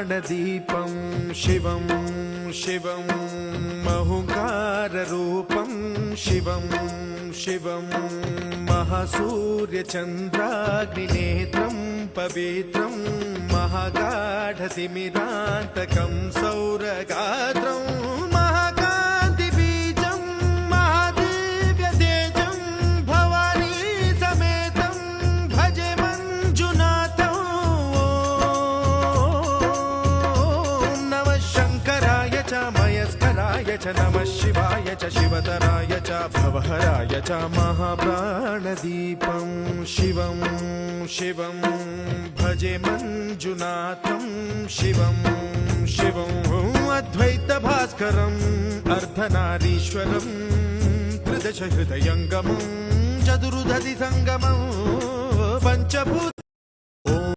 महाप्राणदीपं शिवं शिवं महुकाररूपं शिवं शिवं महासूर्यचन्द्राग्निनेत्रं पवित्रं महागाढतिमिरान्तकं सौरगात्रं महाकान्तिबीजं महादिव्यतेजं भवानी समेतं भजे मञ्जुनाथं। ॐ नमः शङ्कराय च मयस्कराय च नमः शिवाय च शिवतराय च भवहराय च महाप्राणदीपं शिवं शिवं भजे मञ्जुनाथं शिवं शिवं अद्वैतभास्करम् अर्धनारीश्वरं त्रिदशहृदयङ्गमं चतुर्दधिसङ्गमं पञ्चभूत